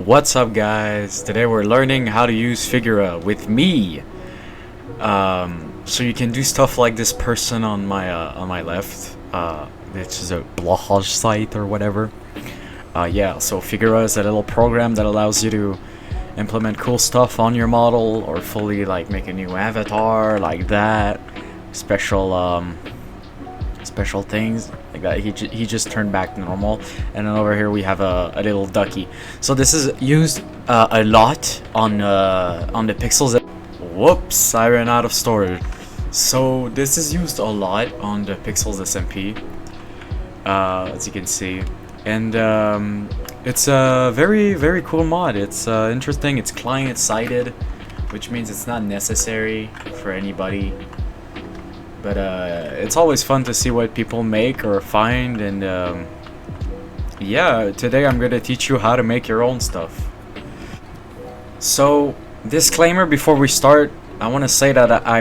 What's up, guys? Today we're learning how to use Figura with me. So you can do stuff like this person on my left, which is a blog site or whatever. Yeah, so Figura is a little program that allows you to implement cool stuff on your model or fully like make a new avatar like that. Special things like that. He just turned back to normal, and then over here we have a little ducky. So this is used a lot on the pixels. Whoops, I ran out of storage. So this is used a lot on the Pixels SMP, as you can see, and it's a very cool mod. It's interesting. It's client-sided, which means it's not necessary for anybody. But it's always fun to see what people make or find, and yeah, today I'm gonna teach you how to make your own stuff. So, disclaimer before we start, I want to say that I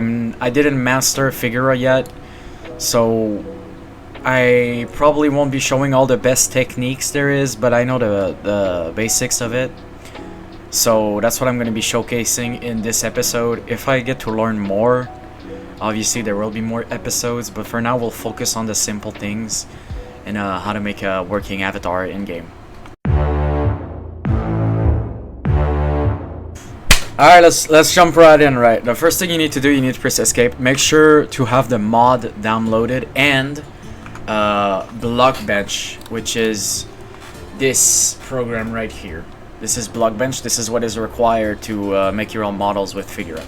didn't master Figura yet, so I probably won't be showing all the best techniques there is, but I know the basics of it. So that's what I'm gonna be showcasing in this episode. If I get to learn more, obviously there will be more episodes, but for now we'll focus on the simple things and how to make a working avatar in game. Alright, let's jump right in. Right, the first thing you need to do, you need to press escape. Make sure to have the mod downloaded and blockbench, which is this program right here. This is blockbench. This is what is required to make your own models with Figura.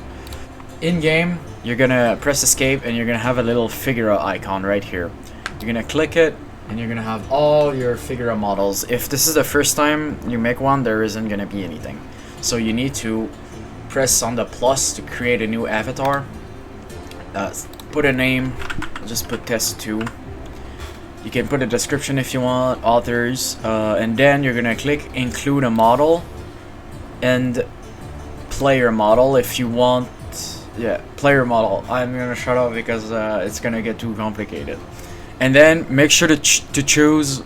In game, you're gonna press escape and you're gonna have a little Figura icon right here. You're gonna click it and you're gonna have all your Figura models. If this is the first time you make one, there isn't gonna be anything. So you need to press on the plus to create a new avatar. Put a name. I'll just put test 2. You can put a description if you want, authors, and then you're gonna click include a model and player model if you want. Yeah, player model. I'm gonna shut up because it's gonna get too complicated. And then make sure to choose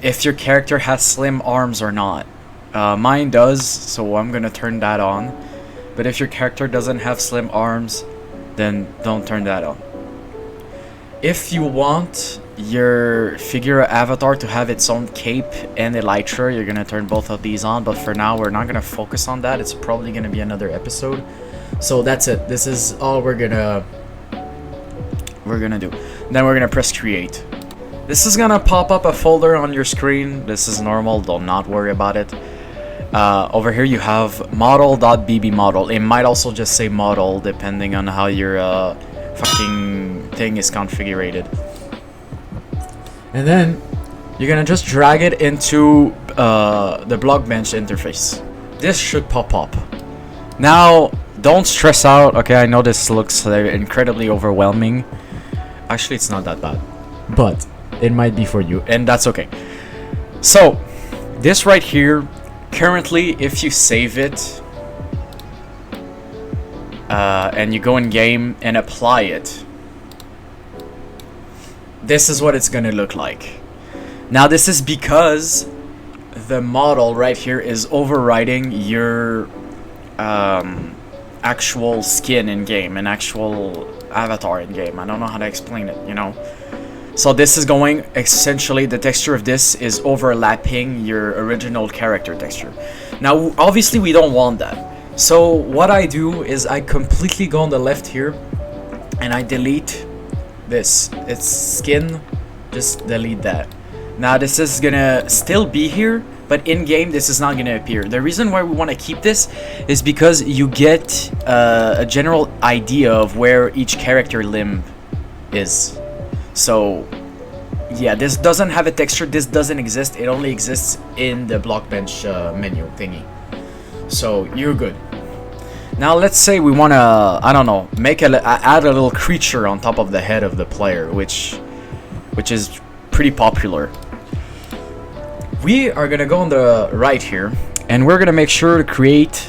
if your character has slim arms or not. Mine does, so I'm gonna turn that on. But if your character doesn't have slim arms, then don't turn that on. If you want your Figura avatar to have its own cape and elytra, you're gonna turn both of these on. But for now, we're not gonna focus on that. It's probably gonna be another episode. So that's it. This is all we're gonna do. Then we're gonna press create. This is gonna pop up a folder on your screen. This is normal. Do not worry about it. Over here you have model.bb model. It might also just say model depending on how your fucking thing is configured. And then you're gonna just drag it into the blockbench interface. This should pop up. Now, don't stress out. Okay, I know this looks incredibly overwhelming. Actually, it's not that bad, but it might be for you, and that's okay. So, this right here, currently, if you save it and you go in game and apply it, this is what it's gonna look like. Now, this is because the model right here is overriding your actual skin in game, an actual avatar in game. I don't know how to explain it, you know. So this is going, essentially the texture of this is overlapping your original character texture. Now obviously we don't want that. So what I do is I completely go on the left here and I delete this. It's skin, just delete that. Now this is gonna still be here, but in game this is not gonna appear. The reason why we want to keep this is because you get a general idea of where each character limb is. So yeah, this doesn't have a texture. This doesn't exist. It only exists in the blockbench menu thingy. So you're good. Now let's say we want to, I don't know, add a little creature on top of the head of the player, which is pretty popular. We are gonna go on the right here, and we're gonna make sure to create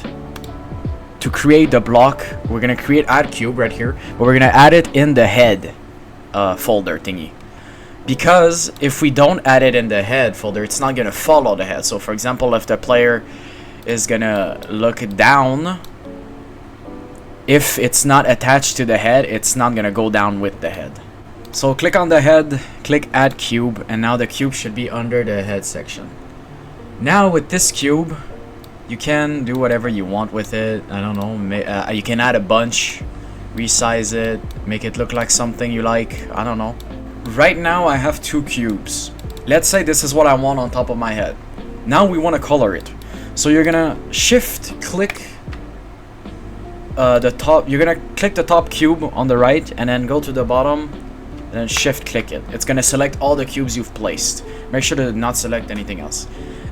the block. We're gonna create add cube right here, but we're gonna add it in the head folder thingy. Because if we don't add it in the head folder, it's not gonna follow the head. So for example, if the player is gonna look down, if it's not attached to the head, it's not gonna go down with the head. So click on the head, click add cube, and now the cube should be under the head section. Now with this cube, you can do whatever you want with it. I don't know, you can add a bunch, resize it, make it look like something you like, I don't know. Right now I have 2 cubes. Let's say this is what I want on top of my head. Now we want to color it. So you're gonna shift click the top, you're gonna click the top cube on the right and then go to the bottom and then shift click it. It's gonna select all the cubes you've placed. Make sure to not select anything else.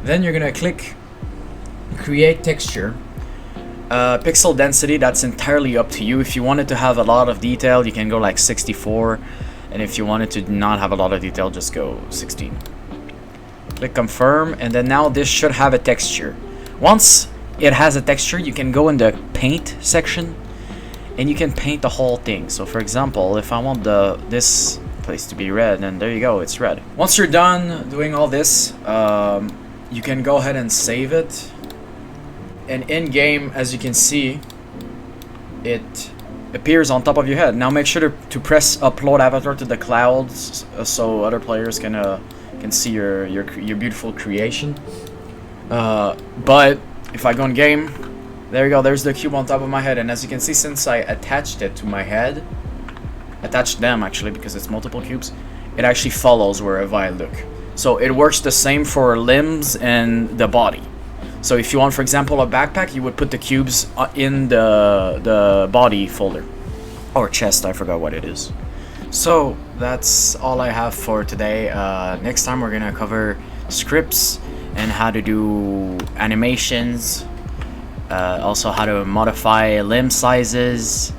Then you're gonna click create texture. Pixel density, that's entirely up to you. If you wanted to have a lot of detail, you can go like 64, and if you wanted to not have a lot of detail, just go 16. Click confirm, and then now this should have a texture. Once it has a texture, you can go in the paint section and you can paint the whole thing. So for example, if I want this place to be red, then there you go, it's red. Once you're done doing all this, you can go ahead and save it. And in game, as you can see, it appears on top of your head. Now make sure to press upload avatar to the clouds so other players can see your beautiful creation. But if I go in game, there you go, there's the cube on top of my head. And as you can see, since I attached it to my head, attached them actually because it's multiple cubes, it actually follows wherever I look. So it works the same for limbs and the body. So if you want, for example, a backpack, you would put the cubes in the body folder. Or chest, I forgot what it is. So that's all I have for today. Next time we're gonna cover scripts and how to do animations. Also how to modify limb sizes.